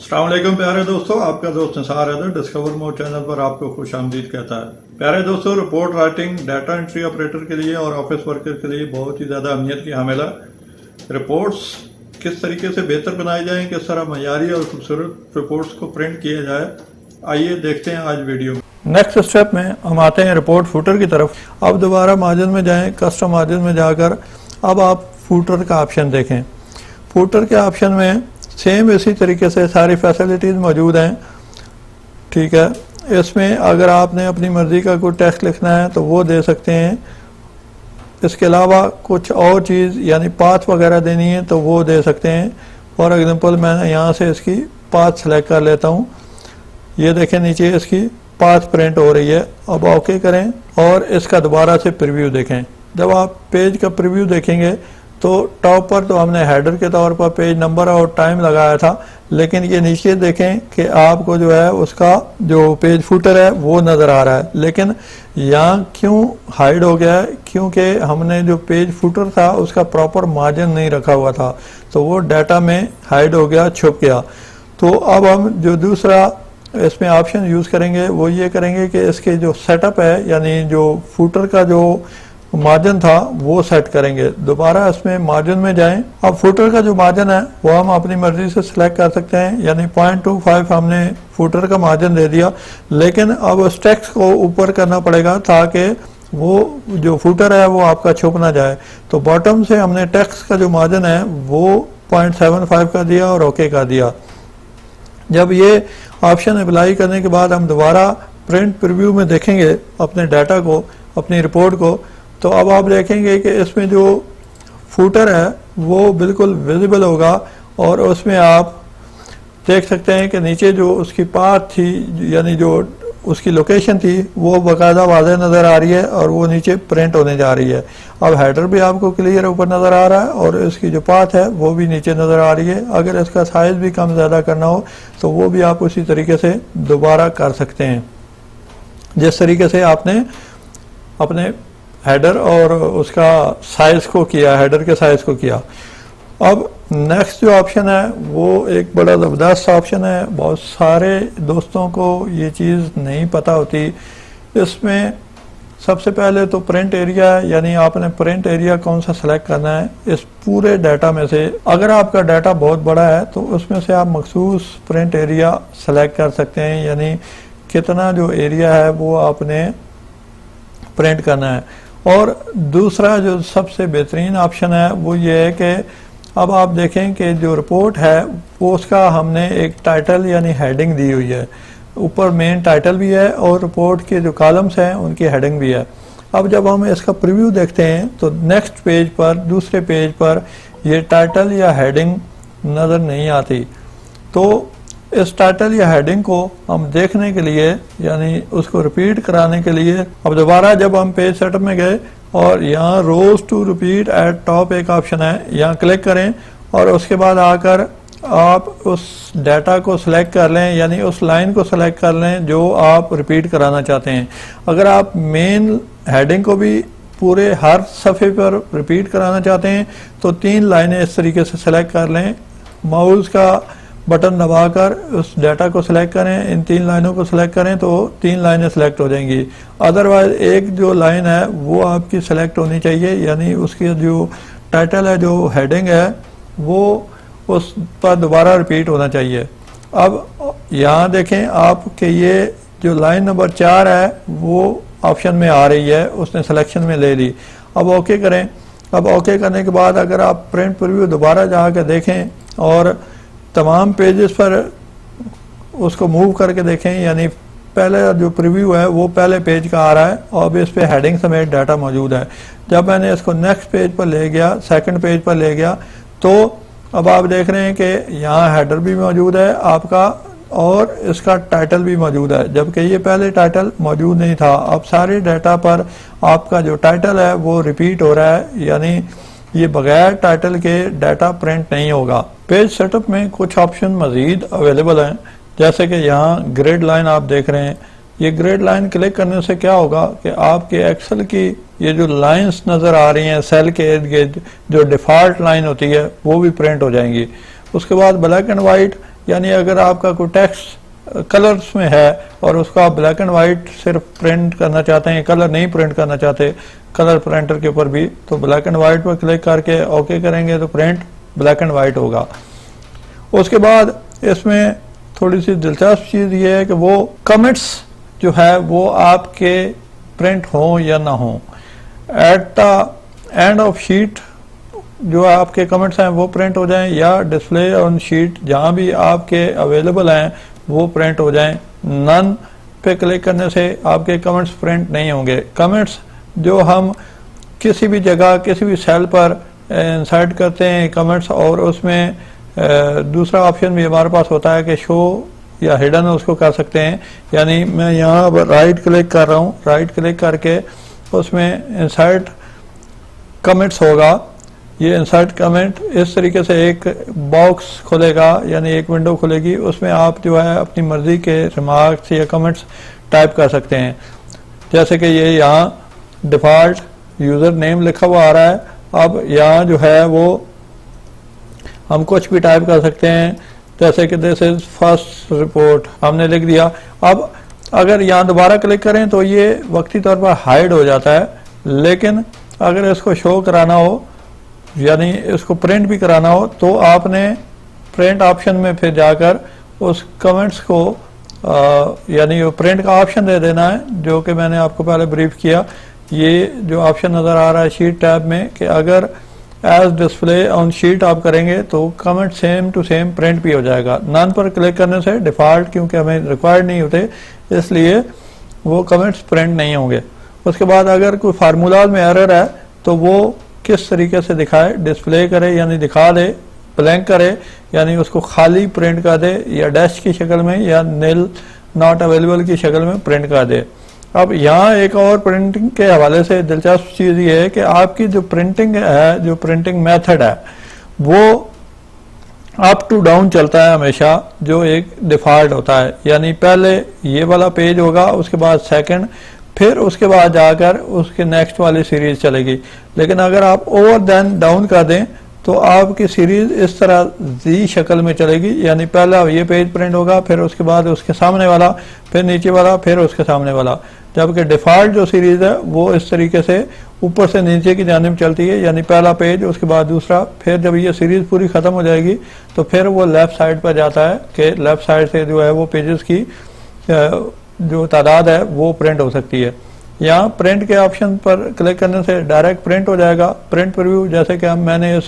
अस्सलाम वालेकुम प्यारे दोस्तों, आपका दोस्त निसार हैदर डिस्कवर मोर चैनल पर आपको खुश आमदीद कहता है। प्यारे दोस्तों, report writing data entry operator के लिए और ऑफिस वर्कर के लिए बहुत ही ज़्यादा अहमियत की हामिल है। रिपोर्ट्स किस तरीके से बेहतर बनाई जाएँ, किस तरह मयारी और खूबसूरत रिपोर्ट्स को प्रिंट किया जाए, आइए देखते हैं आज वीडियो में। नेक्स्ट स्टेप में हम आते हैं रिपोर्ट फुटर की तरफ। अब दोबारा मार्जिन में जाएँ, कस्टम मार्जिन में जाकर अब आप फुटर का ऑप्शन देखें। फुटर के ऑप्शन में सेम इसी तरीके से सारी फैसिलिटीज़ मौजूद हैं, ठीक है। इसमें अगर आपने अपनी मर्ज़ी का कोई टेक्स्ट लिखना है तो वो दे सकते हैं। इसके अलावा कुछ और चीज़ यानी पाथ वगैरह देनी है तो वो दे सकते हैं। फॉर एग्जांपल मैं यहाँ से इसकी पाथ सेलेक्ट कर लेता हूँ। ये देखें नीचे इसकी पाथ प्रिंट हो रही है। अब ओके करें और इसका दोबारा से प्रीव्यू देखें। जब आप पेज का प्रीव्यू देखेंगे तो टॉप पर तो हमने हेडर के तौर पर पेज नंबर और टाइम लगाया था, लेकिन ये नीचे देखें कि आपको जो है उसका जो पेज फुटर है वो नज़र आ रहा है, लेकिन यहाँ क्यों हाइड हो गया है? क्योंकि हमने जो पेज फुटर था उसका प्रॉपर मार्जिन नहीं रखा हुआ था, तो वो डाटा में हाइड हो गया, छुप गया। तो अब हम जो दूसरा इसमें ऑप्शन यूज़ करेंगे वो ये करेंगे कि इसके जो सेटअप है यानी जो फुटर का जो मार्जिन था वो सेट करेंगे। दोबारा इसमें मार्जिन में जाएं। अब फुटर का जो मार्जिन है वो हम अपनी मर्जी से सिलेक्ट कर सकते हैं, यानी 0.25 हमने फुटर का मार्जिन दे दिया, लेकिन अब उस टेक्स्ट को ऊपर करना पड़ेगा ताकि वो जो फुटर है वो आपका छुप ना जाए। तो बॉटम से हमने टेक्स्ट का जो मार्जिन है वो 0.75 का दिया और ओके का दिया। जब ये ऑप्शन अप्लाई करने के बाद हम दोबारा प्रिंट प्रीव्यू में देखेंगे अपने डाटा को, अपनी रिपोर्ट को, तो अब आप देखेंगे कि इसमें जो फुटर है वो बिल्कुल विजिबल होगा और उसमें आप देख सकते हैं कि नीचे जो उसकी पाथ थी यानी जो उसकी लोकेशन थी वो बाकायदा वाज़ेह नज़र आ रही है और वो नीचे प्रिंट होने जा रही है। अब हेडर भी आपको क्लियर ऊपर नज़र आ रहा है और इसकी जो पाथ है वो भी नीचे नज़र आ रही है। अगर इसका साइज़ भी कम ज़्यादा करना हो तो वो भी आप उसी तरीके से दोबारा कर सकते हैं जिस तरीके से आपने अपने हेडर और उसका साइज़ को किया, हेडर के साइज़ को किया। अब नेक्स्ट जो ऑप्शन है वो एक बड़ा ज़बरदस्त ऑप्शन है, बहुत सारे दोस्तों को ये चीज़ नहीं पता होती। इसमें सबसे पहले तो प्रिंट एरिया है, यानी आपने प्रिंट एरिया कौन सा सेलेक्ट करना है इस पूरे डाटा में से। अगर आपका डाटा बहुत बड़ा है तो उसमें से आप मखसूस प्रिंट एरिया सेलेक्ट कर सकते हैं, यानी कितना जो एरिया है वो आपने प्रिंट करना है। और दूसरा जो सबसे बेहतरीन ऑप्शन है वो ये है कि अब आप देखें कि जो रिपोर्ट है वो उसका हमने एक टाइटल यानी हेडिंग दी हुई है। ऊपर मेन टाइटल भी है और रिपोर्ट के जो कॉलम्स हैं उनकी हेडिंग भी है। अब जब हम इसका प्रीव्यू देखते हैं तो नेक्स्ट पेज पर, दूसरे पेज पर ये टाइटल या हेडिंग नज़र नहीं आती। तो इस टाइटल या हेडिंग को हम देखने के लिए यानी उसको रिपीट कराने के लिए अब दोबारा जब हम पेज सेटअप में गए और यहाँ रोज टू रिपीट एट टॉप एक ऑप्शन है, यहाँ क्लिक करें और उसके बाद आकर आप उस डाटा को सिलेक्ट कर लें, यानी उस लाइन को सिलेक्ट कर लें जो आप रिपीट कराना चाहते हैं। अगर आप मेन हेडिंग को भी पूरे हर सफ़े पर रिपीट कराना चाहते हैं तो 3 लाइनें इस तरीके से सिलेक्ट कर लें, माउस का बटन दबाकर उस डाटा को सिलेक्ट करें, इन 3 लाइनों को सिलेक्ट करें तो 3 लाइनें सिलेक्ट हो जाएंगी। अदरवाइज एक जो लाइन है वो आपकी सिलेक्ट होनी चाहिए, यानी उसकी जो टाइटल है, जो हेडिंग है वो उस पर दोबारा रिपीट होना चाहिए। अब यहाँ देखें आप कि ये जो लाइन नंबर 4 है वो ऑप्शन में आ रही है, उसने सिलेक्शन में ले ली। अब ओके करें। अब ओके करने के बाद अगर आप प्रिंट प्रीव्यू दोबारा जाकर देखें और तमाम पेजेस पर उसको मूव करके देखें, यानी पहले जो प्रीव्यू है वो पहले पेज का आ रहा है और अब इस पे हेडिंग समेत डाटा मौजूद है। जब मैंने इसको नेक्स्ट पेज पर ले गया, सेकंड पेज पर ले गया, तो अब आप देख रहे हैं कि यहाँ हेडर भी मौजूद है आपका और इसका टाइटल भी मौजूद है, जबकि ये पहले टाइटल मौजूद नहीं था। अब सारे डाटा पर आपका जो टाइटल है वो रिपीट हो रहा है, यानी ये बगैर टाइटल के डाटा प्रिंट नहीं होगा। पेज सेटअप में कुछ ऑप्शन मज़ीद अवेलेबल हैं, जैसे कि यहाँ ग्रिड लाइन आप देख रहे हैं। ये ग्रिड लाइन क्लिक करने से क्या होगा कि आपके एक्सेल की ये जो लाइंस नज़र आ रही हैं सेल के इर्द गिर्द, जो डिफ़ॉल्ट लाइन होती है वो भी प्रिंट हो जाएंगी। उसके बाद ब्लैक एंड वाइट यानी अगर आपका कोई टेक्स्ट कलर्स में है और उसको आप ब्लैक एंड वाइट सिर्फ प्रिंट करना चाहते हैं, कलर नहीं प्रिंट करना चाहते कलर प्रिंटर के ऊपर भी, तो ब्लैक एंड वाइट पर क्लिक करके ओके करेंगे तो प्रिंट ब्लैक एंड वाइट होगा। उसके बाद इसमें थोड़ी सी दिलचस्प चीज़ ये है कि वो कमेंट्स जो है वो आपके प्रिंट हो या ना हो, at the end of sheet जो आपके कमेंट्स हैं वो प्रिंट हो जाएं या डिस्प्ले ऑन शीट जहां भी आपके अवेलेबल हैं वो प्रिंट हो जाएं। नन पे क्लिक करने से आपके कमेंट्स प्रिंट नहीं होंगे। कमेंट्स जो हम किसी भी जगह किसी भी सेल पर इंसर्ट करते हैं कमेंट्स, और उसमें दूसरा ऑप्शन भी हमारे पास होता है कि शो या हिडन उसको कर सकते हैं। यानी मैं यहाँ पर राइट क्लिक कर रहा हूँ, राइट क्लिक करके उसमें इंसर्ट कमेंट्स होगा। ये इंसर्ट कमेंट इस तरीके से एक बॉक्स खुलेगा, यानी एक विंडो खुलेगी, उसमें आप जो है अपनी मर्जी के रिमार्क्स या कमेंट्स टाइप कर सकते हैं। जैसे कि ये यहाँ डिफ़ॉल्ट यूज़र नेम लिखा हुआ आ रहा है। अब यहाँ जो है वो हम कुछ भी टाइप कर सकते हैं, जैसे कि दिस इज फर्स्ट रिपोर्ट हमने लिख दिया। अब अगर यहाँ दोबारा क्लिक करें तो ये वक्ती तौर पर हाइड हो जाता है, लेकिन अगर इसको शो कराना हो यानी इसको प्रिंट भी कराना हो तो आपने प्रिंट ऑप्शन में फिर जाकर उस कमेंट्स को यानी प्रिंट का ऑप्शन दे देना है, जो कि मैंने आपको पहले ब्रीफ किया। ये जो ऑप्शन नज़र आ रहा है शीट टैब में कि अगर एज डिस्प्ले ऑन शीट आप करेंगे तो comment same to same print भी हो जाएगा। नन पर क्लिक करने से डिफ़ॉल्ट, क्योंकि हमें रिक्वायर्ड नहीं होते इसलिए वो कमेंट्स प्रिंट नहीं होंगे। उसके बाद अगर कोई फार्मूलाज में एरर है तो वो किस तरीके से दिखाए, डिस्प्ले करे यानी दिखा दे, ब्लैंक करे यानी उसको खाली प्रिंट कर दे, या डैश की शक्ल में या नील नॉट अवेलेबल की शक्ल में प्रिंट कर दे। अब यहाँ एक और प्रिंटिंग के हवाले से दिलचस्प चीज़ ये है कि आपकी जो प्रिंटिंग है, जो प्रिंटिंग मेथड है वो अप टू डाउन चलता है हमेशा, जो एक डिफ़ॉल्ट होता है। यानी पहले ये वाला पेज होगा, उसके बाद सेकंड, फिर उसके बाद जाकर उसके नेक्स्ट वाली सीरीज चलेगी। लेकिन अगर आप ओवर देन डाउन कर दें तो आपकी सीरीज इस तरह जी शक्ल में चलेगी, यानी पहला ये पेज प्रिंट होगा, फिर उसके बाद उसके सामने वाला, फिर नीचे वाला, फिर उसके सामने वाला। जबकि डिफ़ॉल्ट जो सीरीज है वो इस तरीके से ऊपर से नीचे की जानिब चलती है, यानी पहला पेज उसके बाद दूसरा, फिर जब ये सीरीज पूरी ख़त्म हो जाएगी तो फिर वो लेफ़्ट साइड पर जाता है कि लेफ़्ट साइड से जो है वो पेजेस की जो तादाद है वो प्रिंट हो सकती है। यहाँ प्रिंट के ऑप्शन पर क्लिक करने से डायरेक्ट प्रिंट हो जाएगा। प्रिंट प्रीव्यू, जैसे कि मैंने इस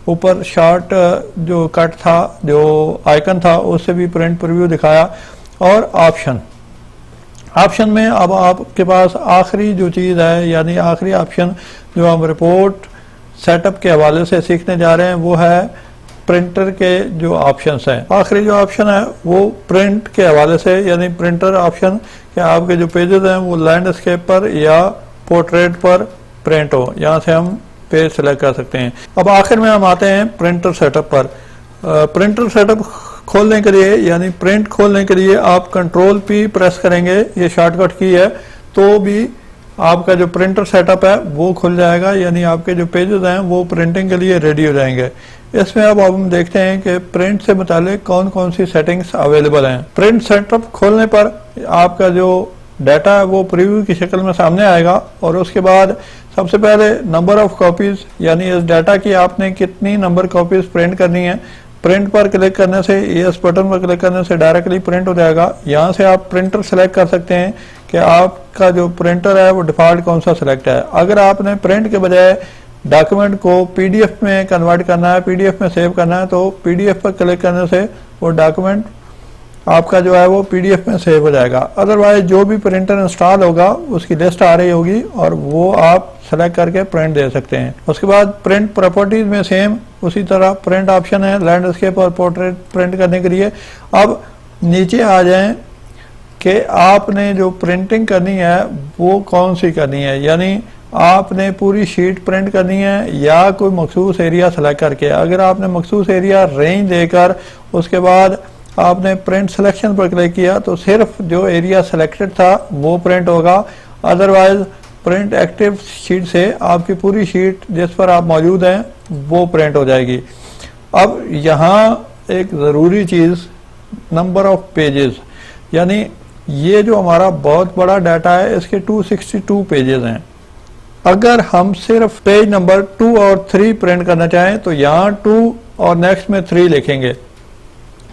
ऊपर शॉर्ट जो कट था, जो आइकन था, उससे भी प्रिंट प्रीव्यू दिखाया। और ऑप्शन में अब आपके पास आखिरी जो चीज़ है, यानी आखिरी ऑप्शन जो हम रिपोर्ट सेटअप के हवाले से सीखने जा रहे हैं वो है प्रिंटर के जो ऑप्शंस हैं। आखिरी जो ऑप्शन है वो प्रिंट के हवाले से, यानी प्रिंटर ऑप्शन कि आपके जो पेजेस हैं वो लैंडस्केप पर या पोर्ट्रेट पर प्रिंट हो। यहाँ से हम पेज सेलेक्ट कर सकते हैं। अब आखिर में हम आते हैं प्रिंटर सेटअप पर। प्रिंटर सेटअप खोलने के लिए, यानी प्रिंट खोलने के लिए आप कंट्रोल P प्रेस करेंगे, ये शॉर्टकट की है, तो भी आपका जो प्रिंटर सेटअप है वो खुल जाएगा, यानी आपके जो पेजेस हैं वो प्रिंटिंग के लिए रेडी हो जाएंगे। इसमें अब हम देखते हैं कि प्रिंट से मुतालिक कौन कौन सी सेटिंग्स अवेलेबल हैं। प्रिंट सेटअप खोलने पर आपका जो डाटा है वो प्रीव्यू की शक्ल में सामने आएगा, और उसके बाद सबसे पहले नंबर ऑफ कॉपीज, यानी इस डाटा की आपने कितनी नंबर कॉपीज प्रिंट करनी है। प्रिंट पर क्लिक करने से, इस बटन पर क्लिक करने से डायरेक्टली प्रिंट हो जाएगा। यहाँ से आप प्रिंटर सेलेक्ट कर सकते हैं कि आपका जो प्रिंटर है वो डिफ़ॉल्ट कौन सा सिलेक्ट है। अगर आपने प्रिंट के बजाय डॉक्यूमेंट को PDF में कन्वर्ट करना है, PDF में सेव करना है, तो PDF पर क्लिक करने से वो डॉक्यूमेंट आपका जो है वो PDF में सेव हो जाएगा। अदरवाइज जो भी प्रिंटर इंस्टॉल होगा उसकी लिस्ट आ रही होगी और वो आप सेलेक्ट करके प्रिंट दे सकते हैं। उसके बाद प्रिंट प्रॉपर्टीज में सेम उसी तरह प्रिंट ऑप्शन है लैंडस्केप और पोर्ट्रेट प्रिंट करने के लिए। अब नीचे आ जाएं कि आपने जो प्रिंटिंग करनी है वो कौन सी करनी है, यानी आपने पूरी शीट प्रिंट करनी है या कोई मखसूस एरिया सेलेक्ट करके। अगर आपने मखसूस एरिया रेंज देकर उसके बाद आपने प्रिंट सिलेक्शन पर क्लिक किया तो सिर्फ जो एरिया सेलेक्टेड था वो प्रिंट होगा, अदरवाइज प्रिंट एक्टिव शीट से आपकी पूरी शीट जिस पर आप मौजूद हैं वो प्रिंट हो जाएगी। अब यहाँ एक ज़रूरी चीज़ नंबर ऑफ पेजेस, यानी ये जो हमारा बहुत बड़ा डाटा है इसके 262 पेजेस हैं। अगर हम सिर्फ पेज नंबर 2 और 3 प्रिंट करना चाहें तो यहाँ 2 और नेक्स्ट में 3 लिखेंगे।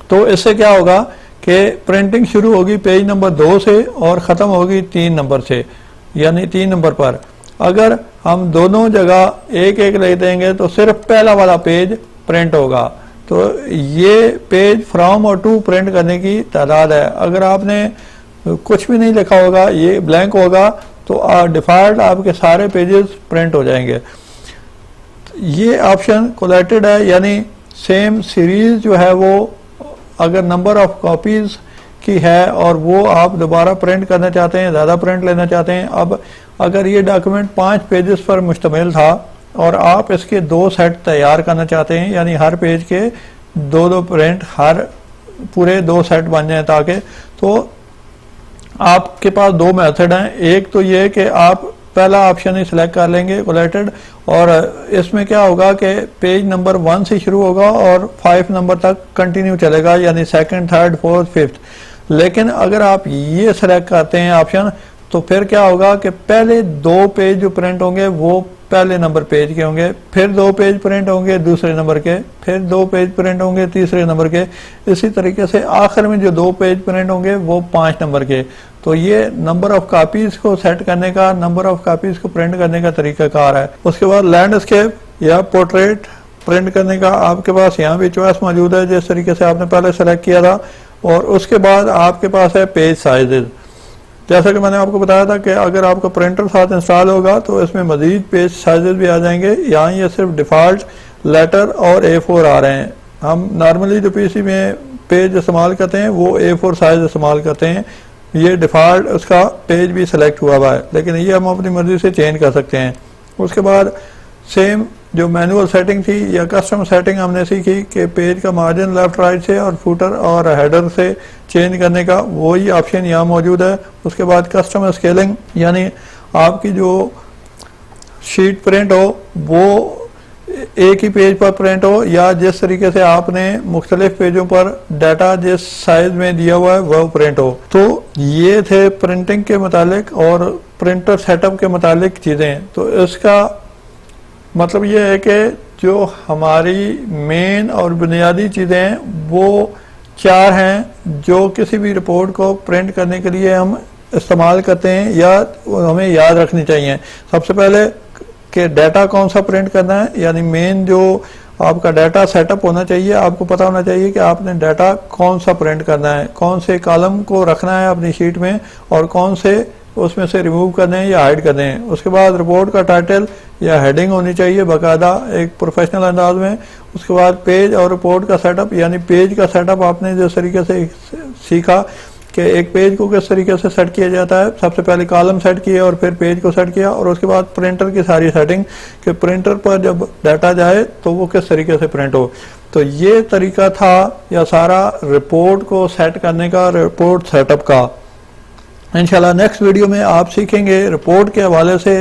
तो इससे क्या होगा कि प्रिंटिंग शुरू होगी पेज नंबर 2 से और ख़त्म होगी 3 नंबर से, यानी 3 नंबर पर। अगर हम दोनों जगह एक एक लिख देंगे तो सिर्फ पहला वाला पेज प्रिंट होगा। तो ये पेज फ्रॉम और टू प्रिंट करने की तादाद है। अगर आपने कुछ भी नहीं लिखा होगा, ये ब्लैंक होगा, तो डिफ़ॉल्ट आपके सारे पेजेस प्रिंट हो जाएंगे। ये ऑप्शन कोलेटेड है, यानी सेम सीरीज जो है वो अगर नंबर ऑफ कॉपीज़ की है और वो आप दोबारा प्रिंट करना चाहते हैं, ज़्यादा प्रिंट लेना चाहते हैं। अब अगर ये डॉक्यूमेंट 5 पेजेस पर मुश्तमिल था और आप इसके 2 सेट तैयार करना चाहते हैं, यानी हर पेज के 2-2 प्रिंट हर पूरे 2 सेट बन जाए, ताकि तो आपके पास 2 मेथड हैं। एक तो ये कि आप पहला ऑप्शन ही सिलेक्ट कर लेंगे कोलेटेड, और इसमें क्या होगा कि पेज नंबर 1 से शुरू होगा और 5 नंबर तक कंटिन्यू चलेगा, यानी 2nd, 3rd, 4th, 5th। लेकिन अगर आप ये सिलेक्ट करते हैं ऑप्शन, तो फिर क्या होगा कि पहले 2 पेज जो प्रिंट होंगे वो पहले नंबर पेज के होंगे, फिर 2 पेज प्रिंट होंगे दूसरे नंबर के, फिर 2 पेज प्रिंट होंगे तीसरे नंबर के। इसी तरीके से आखिर में जो 2 पेज प्रिंट होंगे वो 5 नंबर के। तो ये नंबर ऑफ कापीज़ को सेट करने का, नंबर ऑफ कापीज़ को प्रिंट करने का तरीकाकार है। उसके बाद लैंडस्केप या पोर्ट्रेट प्रिंट करने का आपके पास यहाँ भी चॉइस मौजूद है, जिस तरीके से आपने पहले सेलेक्ट किया था। और उसके बाद आपके पास है पेज साइजेज। जैसा कि मैंने आपको बताया था कि अगर आपका प्रिंटर साथ इंस्टॉल होगा तो इसमें मजीद पेज साइजेस भी आ जाएंगे। यहाँ ये सिर्फ डिफ़ॉल्ट लेटर और A4 आ रहे हैं। हम नॉर्मली जो पीसी में पेज इस्तेमाल करते हैं वो A4 साइज इस्तेमाल करते हैं। ये डिफ़ॉल्ट उसका पेज भी सिलेक्ट हुआ है, लेकिन ये हम अपनी मर्ज़ी से चेंज कर सकते हैं। उसके बाद सेम जो मैनुअल सेटिंग थी या कस्टम सेटिंग हमने सीखी कि पेज का मार्जिन लेफ्ट राइट से और फुटर और हेडर से चेंज करने का, वही ऑप्शन यहाँ मौजूद है। उसके बाद कस्टम स्केलिंग, यानी आपकी जो शीट प्रिंट हो वो एक ही पेज पर प्रिंट हो या जिस तरीके से आपने मुख्तलिफ पेजों पर डाटा जिस साइज में दिया हुआ है वह प्रिंट हो। तो ये थे प्रिंटिंग के मुतालिक और प्रिंटर सेटअप के मुतालिक चीज़ें। तो इसका मतलब ये है कि जो हमारी मेन और बुनियादी चीज़ें हैं वो 4 हैं जो किसी भी रिपोर्ट को प्रिंट करने के लिए हम इस्तेमाल करते हैं या हमें याद रखनी चाहिए। सबसे पहले कि डाटा कौन सा प्रिंट करना है, यानी मेन जो आपका डाटा सेटअप होना चाहिए। आपको पता होना चाहिए कि आपने डाटा कौन सा प्रिंट करना है, कौन से कॉलम को रखना है अपनी शीट में और कौन से उसमें से रिमूव करने हैं या हाइड करने हैं। उसके बाद रिपोर्ट का टाइटल या हेडिंग होनी चाहिए बाकायदा एक प्रोफेशनल अंदाज में। उसके बाद पेज और रिपोर्ट का सेटअप, यानी पेज का सेटअप आपने जिस तरीके से सीखा कि एक पेज को किस तरीके से सेट किया जाता है। सबसे पहले कॉलम सेट किए और फिर पेज को सेट किया, और उसके बाद प्रिंटर की सारी सेटिंग कि प्रिंटर पर जब डाटा जाए तो वो किस तरीके से प्रिंट हो। तो ये तरीका था या सारा रिपोर्ट को सेट करने का, रिपोर्ट सेटअप का। इंशाल्लाह नेक्स्ट वीडियो में आप सीखेंगे रिपोर्ट के हवाले से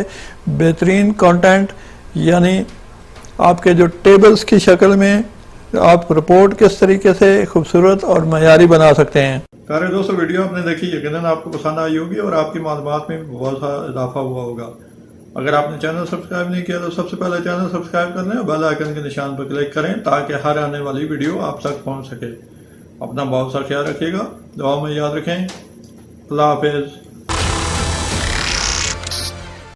बेहतरीन कंटेंट, यानी आपके जो टेबल्स की शक्ल में आप रिपोर्ट किस तरीके से खूबसूरत और मयारी बना सकते हैं। प्यारे दोस्तों, वीडियो आपने देखी, यकीनन आपको पसंद आई होगी और आपकी मालूमात में बहुत सा इजाफा हुआ होगा। अगर आपने चैनल सब्सक्राइब नहीं किया तो सबसे पहले चैनल सब्सक्राइब कर लें और बेल आइकन के निशान पर क्लिक करें ताकि हर आने वाली वीडियो आप तक पहुंच सके। अपना बहुत सा ख्याल रखिएगा, दुआ में याद रखें। अल्लाह हाफिज़।